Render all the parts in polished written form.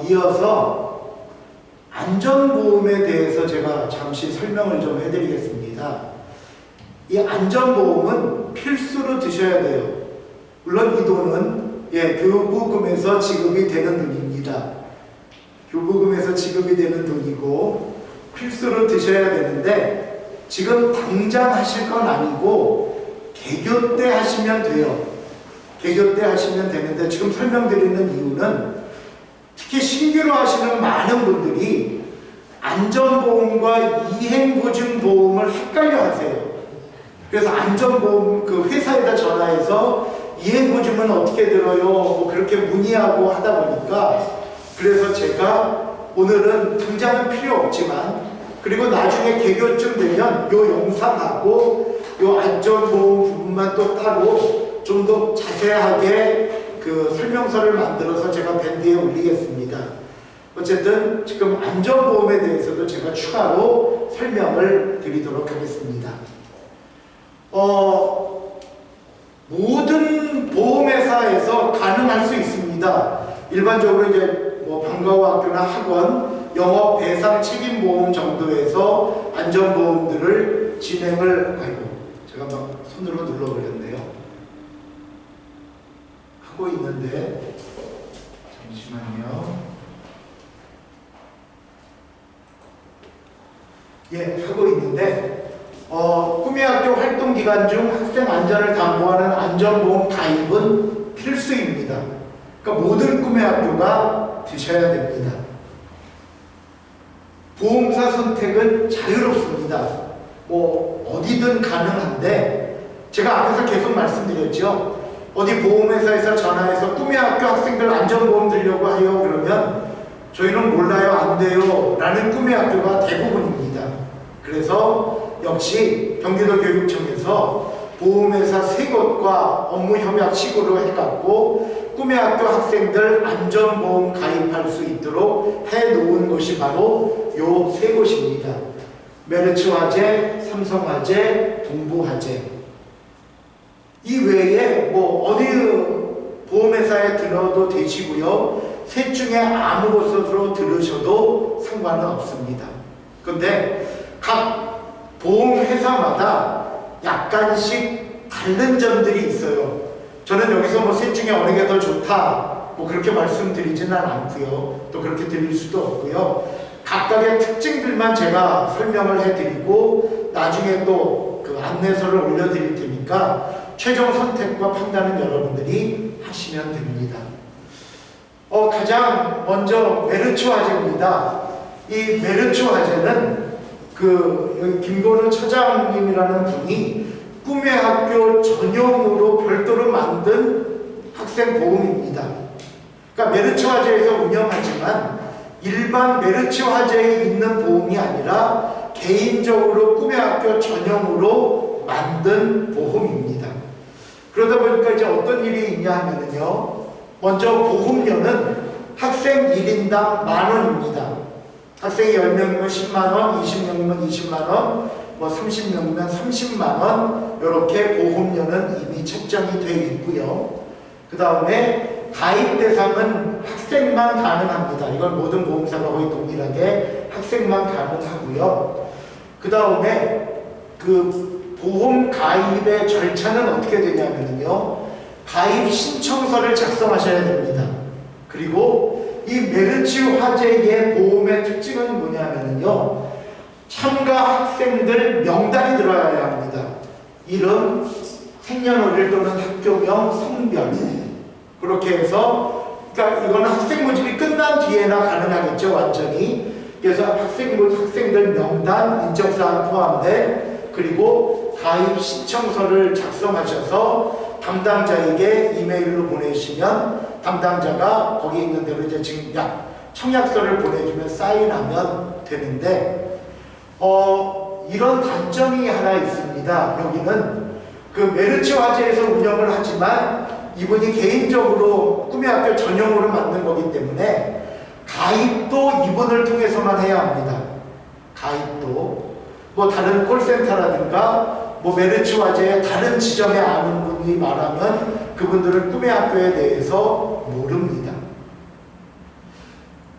이어서 안전보험에 대해서 제가 잠시 설명을 좀 해드리겠습니다. 이 안전보험은 필수로 드셔야 돼요. 물론 이 돈은 교부금에서 지급이 되는 돈입니다. 교부금에서 지급이 되는 돈이고 필수로 드셔야 되는데 지금 당장 하실 건 아니고 개교 때 하시면 돼요. 개교 때 하시면 되는데 지금 설명드리는 이유는 특히 신규로 하시는 많은 분들이 안전보험과 이행보증보험을 헷갈려 하세요. 그래서 안전보험 그 회사에다 전화해서 이행보증은 어떻게 들어요? 뭐 그렇게 문의하고 하다 보니까 그래서 제가 오늘은 당장은 필요 없지만 그리고 나중에 개교쯤 되면 요 영상하고 요 안전보험 부분만 또 따로 좀 더 자세하게 그 설명서를 만들어서 제가 밴드에 올리겠습니다. 어쨌든 지금 안전보험에 대해서도 제가 추가로 설명을 드리도록 하겠습니다. 모든 보험회사에서 가능할 수 있습니다. 일반적으로 이제 뭐 방과후학교나 학원, 영업 배상 책임보험 정도에서 안전보험들을 진행을 제가 막 손으로 눌러버렸네요. 하고 있는데 잠시만요. 하고 있는데 꿈의 학교 활동 기간 중 학생 안전을 담보하는 안전보험 가입은 필수입니다. 그러니까 모든 꿈의 학교가 드셔야 됩니다. 보험사 선택은 자유롭습니다. 뭐 어디든 가능한데 제가 앞에서 계속 말씀드렸죠. 어디 보험회사에서 전화해서 꿈의 학교 학생들 안전보험 들려고 해요. 그러면 저희는 몰라요. 안 돼요. 라는 꿈의 학교가 대부분입니다. 그래서 역시 경기도 교육청에서 보험회사 3곳과 업무 협약식으로 해갖고 꿈의 학교 학생들 안전보험 가입할 수 있도록 해놓은 곳이 바로 요 3곳입니다. 메르츠화재, 삼성화재, 동부화재. 이 외에 뭐 어디 보험회사에 들어도 되시고요. 셋 중에 아무 곳으로 들으셔도 상관은 없습니다. 그런데 각 보험회사마다 약간씩 다른 점들이 있어요. 저는 여기서 뭐 셋 중에 어느 게 더 좋다 뭐 그렇게 말씀드리지는 않고요. 또 그렇게 드릴 수도 없고요. 각각의 특징들만 제가 설명을 해드리고 나중에 또 그 안내서를 올려드릴 테니까 최종 선택과 판단은 여러분들이 하시면 됩니다. 가장 먼저 메르츠화재입니다. 이 메르츠화재는 여기 김건우 처장님이라는 분이 꿈의 학교 전용으로 별도로 만든 학생보험입니다. 그러니까 메르츠화재에서 운영하지만 일반 메르츠화재에 있는 보험이 아니라 개인적으로 꿈의 학교 전용으로 만든 보험입니다. 그러다 보니까 이제 어떤 일이 있냐 하면요. 먼저 보험료는 학생 1인당 10,000원입니다. 학생이 10명이면 10만원, 20명이면 20만원, 뭐 30명이면 30만원 이렇게 보험료는 이미 책정이 되어 있고요. 그 다음에 가입 대상은 학생만 가능합니다. 이건 모든 보험사가 거의 동일하게 학생만 가능하고요. 그 다음에 그 보험 가입의 절차는 어떻게 되냐면요. 가입 신청서를 작성하셔야 됩니다. 그리고 이 메르츠화재의 보험의 특징은 뭐냐면요. 참가 학생들 명단이 들어가야 합니다. 이름, 생년월일 또는 학교명, 성별. 그렇게 해서 그러니까 이거는 학생 모집이 끝난 뒤에나 가능하겠죠. 완전히. 그래서 학생들 명단, 인적사항 포함된 그리고 가입 신청서를 작성하셔서 담당자에게 이메일로 보내시면 담당자가 거기 있는 대로 이제 지금 청약서를 보내주면 사인하면 되는데 이런 단점이 하나 있습니다. 여기는 그 메르츠화재에서 운영을 하지만 이분이 개인적으로 꿈의 학교 전용으로 만든 거기 때문에 가입도 이분을 통해서만 해야 합니다. 가입도 뭐 다른 콜센터라든가 뭐 메르츠화재의 다른 지점에 아는 분이 말하면 그분들은 꿈의 학교에 대해서 모릅니다.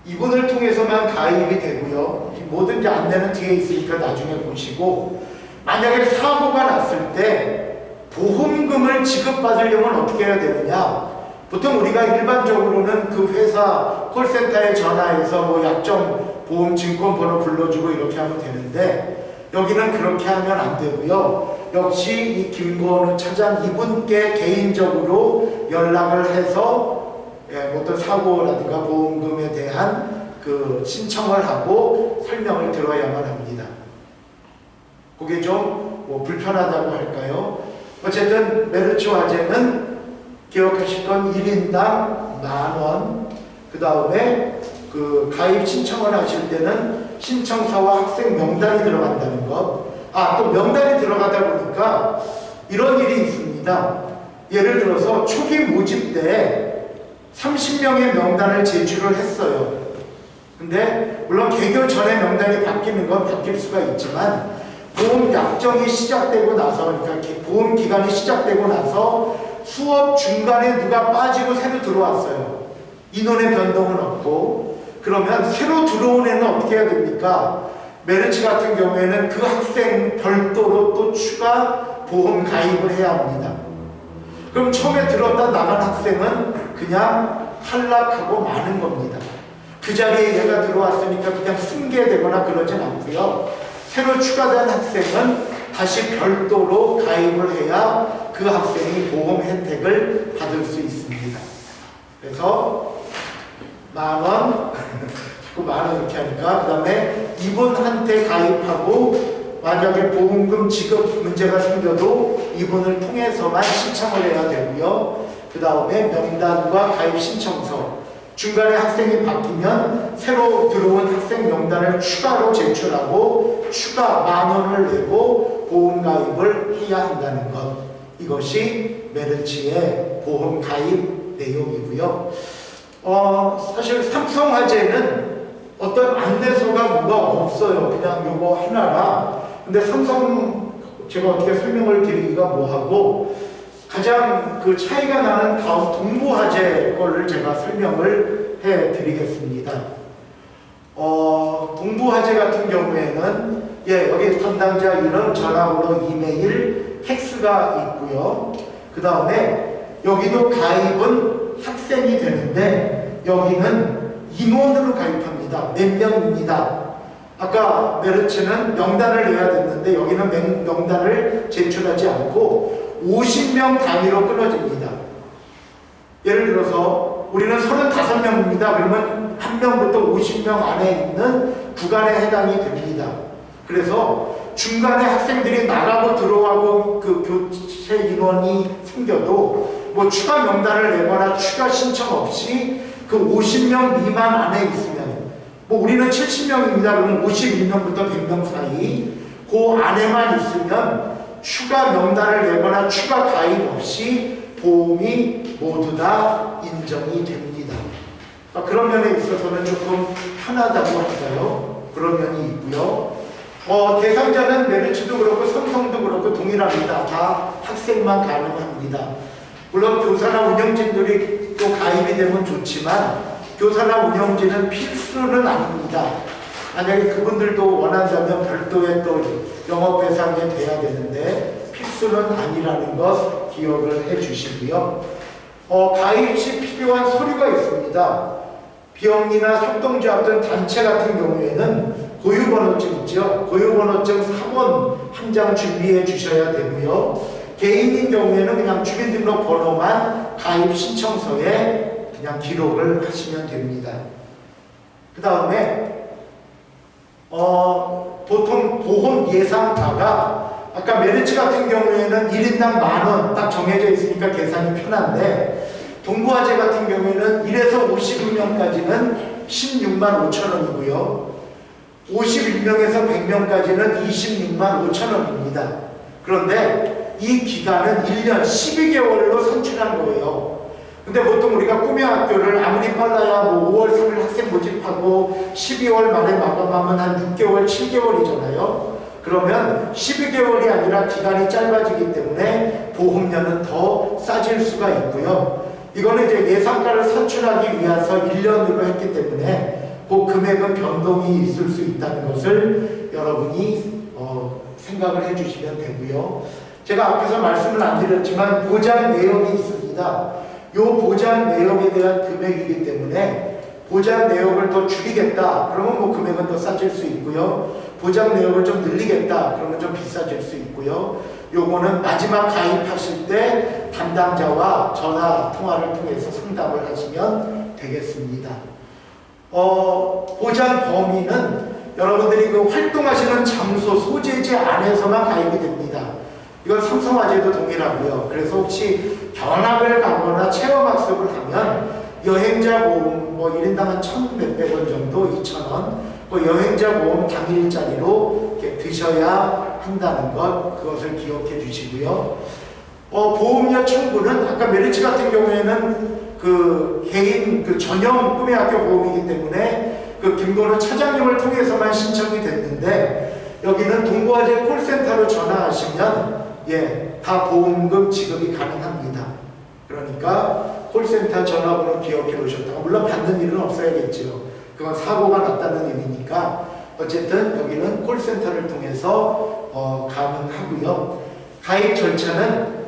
이분을 통해서만 가입이 되고요. 뭐든지 안내는 뒤에 있으니까 나중에 보시고, 만약에 사고가 났을 때 보험금을 지급받으려면 어떻게 해야 되느냐? 보통 우리가 일반적으로는 그 회사 콜센터에 전화해서 뭐 약정 보험 증권번호 불러주고 이렇게 하면 되는데, 여기는 그렇게 하면 안 되고요. 역시 이 김건우 차장 이분께 개인적으로 연락을 해서 어떤 사고라든가 보험금에 대한 그 신청을 하고 설명을 들어야만 합니다. 그게 좀 뭐 불편하다고 할까요? 어쨌든 메르츠 화재는 기억하실 건 1인당 10,000원, 그 다음에 그 가입 신청을 하실 때는 신청서와 학생 명단이 들어간다는 것. 또 명단이 들어가다 보니까 이런 일이 있습니다. 예를 들어서 초기 모집 때 30명의 명단을 제출을 했어요. 근데 물론 개교 전에 명단이 바뀌는 건 바뀔 수가 있지만, 보험 약정이 시작되고 나서, 그러니까 보험 기간이 시작되고 나서 수업 중간에 누가 빠지고 새로 들어왔어요. 인원의 변동은 없고. 그러면 새로 들어온 애는 어떻게 해야 됩니까? 메르츠 같은 경우에는 그 학생 별도로 또 추가 보험 가입을 해야 합니다. 그럼 처음에 들었다 나간 학생은 그냥 탈락하고 마는 겁니다. 그 자리에 얘가 들어왔으니까 그냥 승계되거나 그러진 않고요. 새로 추가된 학생은 다시 별도로 가입을 해야 그 학생이 보험 혜택을 받을 수 있습니다. 그래서 10,000원, 자꾸 10,000원 이렇게 하니까, 그 다음에 이분한테 가입하고 만약에 보험금 지급 문제가 생겨도 이분을 통해서만 신청을 해야 되고요. 그 다음에 명단과 가입 신청서, 중간에 학생이 바뀌면 새로 들어온 학생 명단을 추가로 제출하고 추가 10,000원을 내고 보험 가입을 해야 한다는 것. 이것이 메르츠의 보험 가입 내용이고요. 사실 삼성화재는 어떤 안내서가 뭔가 없어요. 그냥 요거 하나라. 근데 삼성 제가 어떻게 설명을 드리기가 뭐하고, 가장 그 차이가 나는 다음 동부화재 거를 제가 설명을 해드리겠습니다. 동부화재 같은 경우에는 여기 담당자 이름, 전화번호, 이메일, 팩스가 있고요. 그 다음에 여기도 가입은 학생이 되는데 여기는 인원으로 가입합니다. 몇 명입니다. 아까 메르츠는 명단을 내야 됐는데 여기는 명단을 제출하지 않고 50명 단위로 끊어집니다. 예를 들어서 우리는 35명입니다. 그러면 한 명부터 50명 안에 있는 구간에 해당이 됩니다. 그래서 중간에 학생들이 나가고 들어가고 그 교체 인원이 생겨도 뭐 추가 명단을 내거나 추가 신청 없이 그 50명 미만 안에 있으면, 뭐 우리는 70명입니다. 그러면 51명부터 100명 사이 그 안에만 있으면 추가 명단을 내거나 추가 가입 없이 보험이 모두 다 인정이 됩니다. 그런 면에 있어서는 조금 편하다고 할까요? 그런 면이 있고요. 대상자는 메르츠도 그렇고 삼성도 그렇고 동일합니다. 다 학생만 가능합니다. 물론 교사나 운영진들이 또 가입이 되면 좋지만 교사나 운영진은 필수는 아닙니다. 만약에 그분들도 원한다면 별도의 또 영업 대상이 돼야 되는데 필수는 아니라는 것 기억을 해 주시고요. 가입 시 필요한 서류가 있습니다. 비영리나 협동조합 등 단체 같은 경우에는 고유번호증 있죠. 고유번호증 3원 한 장 준비해 주셔야 되고요. 개인인 경우에는 그냥 주민등록 번호만 가입 신청서에 그냥 기록을 하시면 됩니다. 그 다음에 보통 보험 예상가가 아까 메르츠 같은 경우에는 1인당 10,000원 딱 정해져 있으니까 계산이 편한데, 동부화재 같은 경우에는 1에서 52명까지는 16만 5천 원이고요. 51명에서 100명까지는 26만 5천 원입니다. 그런데 이 기간은 1년 12개월로 산출한 거예요. 근데 보통 우리가 꿈의 학교를 아무리 빨라야 뭐 5월 3일 학생 모집하고 12월 말에 마감하면 한 6개월, 7개월이잖아요. 그러면 12개월이 아니라 기간이 짧아지기 때문에 보험료는 더 싸질 수가 있고요. 이거는 이제 예상가를 산출하기 위해서 1년으로 했기 때문에 그 금액은 변동이 있을 수 있다는 것을 여러분이 생각을 해주시면 되고요. 제가 앞에서 말씀을 안 드렸지만 보장 내역이 있습니다. 이 보장 내역에 대한 금액이기 때문에 보장 내역을 더 줄이겠다 그러면 뭐 금액은 더 싸질 수 있고요. 보장 내역을 좀 늘리겠다 그러면 좀 비싸질 수 있고요. 요거는 마지막 가입하실 때 담당자와 전화 통화를 통해서 상담을 하시면 되겠습니다. 보장 범위는 여러분들이 그 활동하시는 장소, 소재지 안에서만 가입이 됩니다. 이건 삼성화재도 동일하고요. 그래서 혹시 견학을 가거나 체험학습을 하면 여행자 보험 뭐 1인당 한 1,100원 정도, 2,000원 그 여행자 보험 당일짜리로 이렇게 드셔야 한다는 것, 그것을 기억해 주시고요. 보험료 청구는 아까 메리츠 같은 경우에는 그 개인 그 전용 꿈의학교 보험이기 때문에 그 김건우 차장님을 통해서만 신청이 됐는데 여기는 동부화재 콜센터로 전화하시면 다 보험금 지급이 가능합니다. 그러니까 콜센터 전화번호 기억해 놓으셨다가 물론 받는 일은 없어야겠죠. 그건 사고가 났다는 의미니까 어쨌든 여기는 콜센터를 통해서 가능하고요. 가입 절차는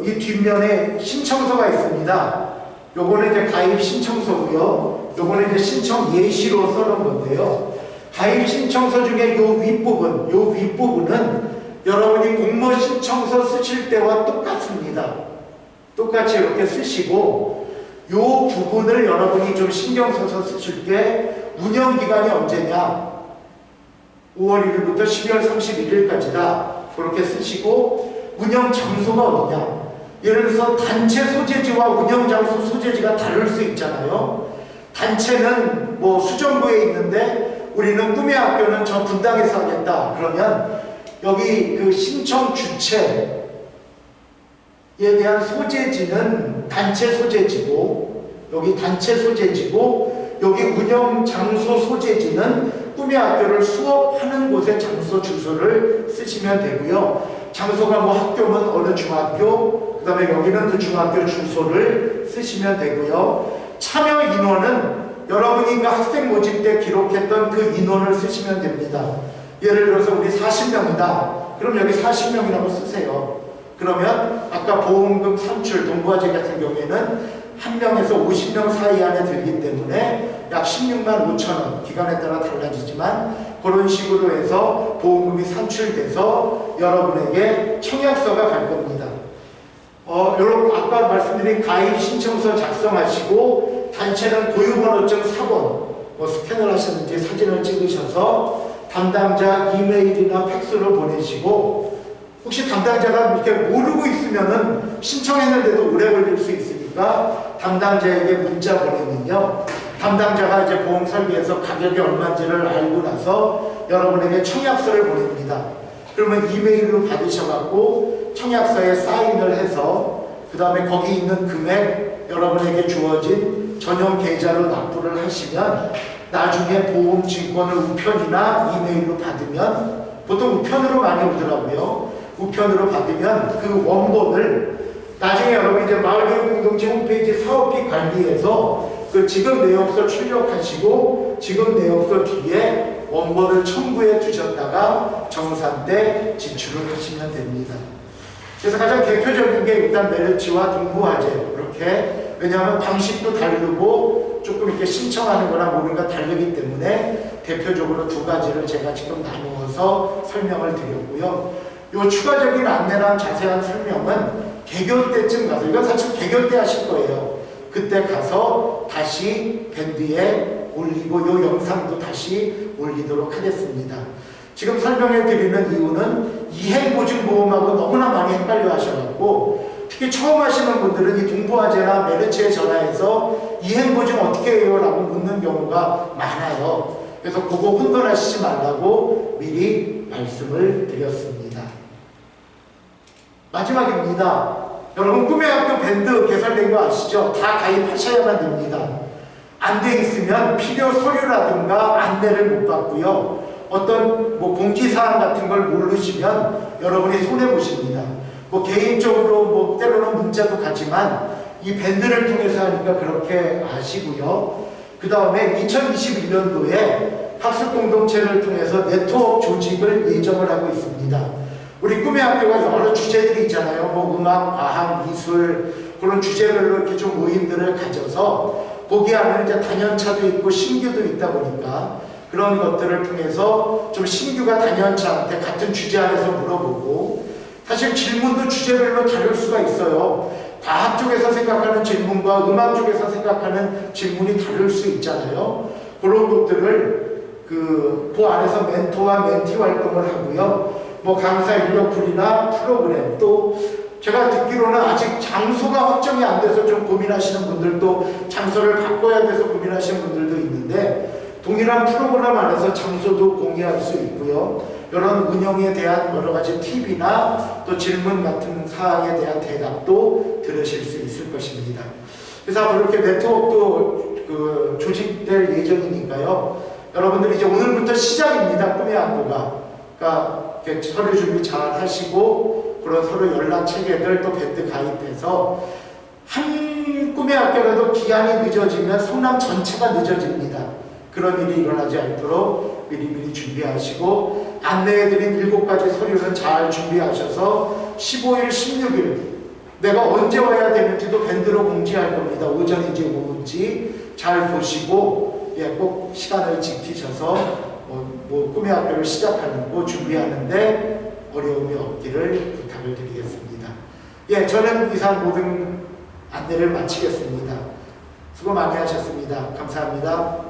이 뒷면에 신청서가 있습니다. 요거는 이제 가입 신청서고요. 요거는 이제 신청 예시로 써놓은 건데요. 가입 신청서 중에 요 윗부분은 여러분이 공모 신청서 쓰실 때와 똑같습니다. 똑같이 이렇게 쓰시고 요 부분을 여러분이 좀 신경 써서 쓰실 게 운영기간이 언제냐 5월 1일부터 12월 31일까지다 그렇게 쓰시고 운영 장소가 어디냐 예를 들어서 단체 소재지와 운영 장소 소재지가 다를 수 있잖아요. 단체는 뭐 수정구에 있는데 우리는 꿈의 학교는 저 분당에서 하겠다 그러면 여기 그 신청 주체에 대한 소재지는 단체 소재지고 여기 단체 소재지고 여기 운영 장소 소재지는 꿈의 학교를 수업하는 곳의 장소 주소를 쓰시면 되고요. 장소가 뭐 학교면 어느 중학교 그 다음에 여기는 그 중학교 주소를 쓰시면 되고요. 참여 인원은 여러분이 그 학생 모집 때 기록했던 그 인원을 쓰시면 됩니다. 예를 들어서 우리 40명이다. 그럼 여기 40명이라고 쓰세요. 그러면 아까 보험금 산출 동부화재 같은 경우에는 1명에서 50명 사이 안에 들기 때문에 약 16만 5천원 기간에 따라 달라지지만 그런 식으로 해서 보험금이 산출돼서 여러분에게 청약서가 갈 겁니다. 여러분 아까 말씀드린 가입 신청서 작성하시고 단체는 고유번호증 4번 스캔을 하셨는지 사진을 찍으셔서 담당자 이메일이나 팩스로 보내시고 혹시 담당자가 이렇게 모르고 있으면은 신청했는데도 오래 걸릴 수 있으니까 담당자에게 문자 보내면요. 담당자가 이제 보험 설계에서 가격이 얼마인지를 알고 나서 여러분에게 청약서를 보냅니다. 그러면 이메일로 받으셔갖고 청약서에 사인을 해서 그 다음에 거기 있는 금액 여러분에게 주어진 전용 계좌로 납부를 하시면 나중에 보험증권을 우편이나 이메일로 받으면 보통 우편으로 많이 오더라고요. 우편으로 받으면 그 원본을 나중에 여러분 이제 마을교육공동체 홈페이지 사업비 관리에서 그 지급 내역서 출력하시고 지급 내역서 뒤에 원본을 첨부해 두셨다가 정산 때 지출을 하시면 됩니다. 그래서 가장 대표적인 게 일단 메르츠와 동부화재 이렇게 왜냐하면 방식도 다르고 조금 이렇게 신청하는 거나 모르는 거 다르기 때문에 대표적으로 두 가지를 제가 지금 나누어서 설명을 드렸고요. 요 추가적인 안내랑 자세한 설명은 개교 때쯤 가서 이건 사실 개교 때 하실 거예요. 그때 가서 다시 밴드에 올리고 요 영상도 다시 올리도록 하겠습니다. 지금 설명해 드리는 이유는 이행보증보험하고 너무나 많이 헷갈려 하셔갖고 특히 처음 하시는 분들은 이 동부화재나 메르츠에 전화해서 이행보증 어떻게 해요? 라고 묻는 경우가 많아요. 그래서 그거 혼돈하시지 말라고 미리 말씀을 드렸습니다. 마지막입니다. 여러분 꿈의 학교 밴드 개설된 거 아시죠? 다 가입하셔야만 됩니다. 안 돼 있으면 필요 서류라든가 안내를 못 받고요. 어떤 뭐 공지사항 같은 걸 모르시면 여러분이 손해보십니다. 뭐 개인적으로 뭐 때로는 문자도 가지만 이 밴드를 통해서 하니까 그렇게 아시고요. 그 다음에 2021년도에 학습 공동체를 통해서 네트워크 조직을 예정을 하고 있습니다. 우리 꿈의 학교가 여러 주제들이 있잖아요. 뭐 음악, 과학, 미술 그런 주제별로 이렇게 좀 모임들을 가져서 거기 안에 이제 단연차도 있고 신규도 있다 보니까 그런 것들을 통해서 좀 신규가 단연차한테 같은 주제 안에서 물어보고, 사실 질문도 주제별로 다를 수가 있어요. 과학 쪽에서 생각하는 질문과 음악 쪽에서 생각하는 질문이 다를 수 있잖아요. 그런 것들을 그 안에서 멘토와 멘티 활동을 하고요. 뭐 강사 인력풀이나 프로그램, 또 제가 듣기로는 아직 장소가 확정이 안 돼서 좀 고민하시는 분들도, 장소를 바꿔야 돼서 고민하시는 분들도 있는데, 동일한 프로그램 안에서 장소도 공유할 수 있고요. 이런 운영에 대한 여러 가지 팁이나 또 질문 같은 사항에 대한 대답도 들으실 수 있을 것입니다. 그래서 앞으로 이렇게 네트워크도 조직될 예정이니까요. 여러분들이 이제 오늘부터 시작입니다. 꿈의 학교가. 그러니까 서류 준비 잘 하시고, 그런 서로 연락 체계들 또 밴드 가입해서, 한 꿈의 학교라도 기한이 늦어지면 성남 전체가 늦어집니다. 그런 일이 일어나지 않도록 미리미리 준비하시고, 안내해드린 7가지 서류는 잘 준비하셔서 15일, 16일 내가 언제 와야 되는지도 밴드로 공지할 겁니다. 오전인지 오후인지 잘 보시고, 꼭 시간을 지키셔서 꿈의 학교를 시작하는 거 준비하는데 어려움이 없기를 부탁을 드리겠습니다. 저는 이상 모든 안내를 마치겠습니다. 수고 많이 하셨습니다. 감사합니다.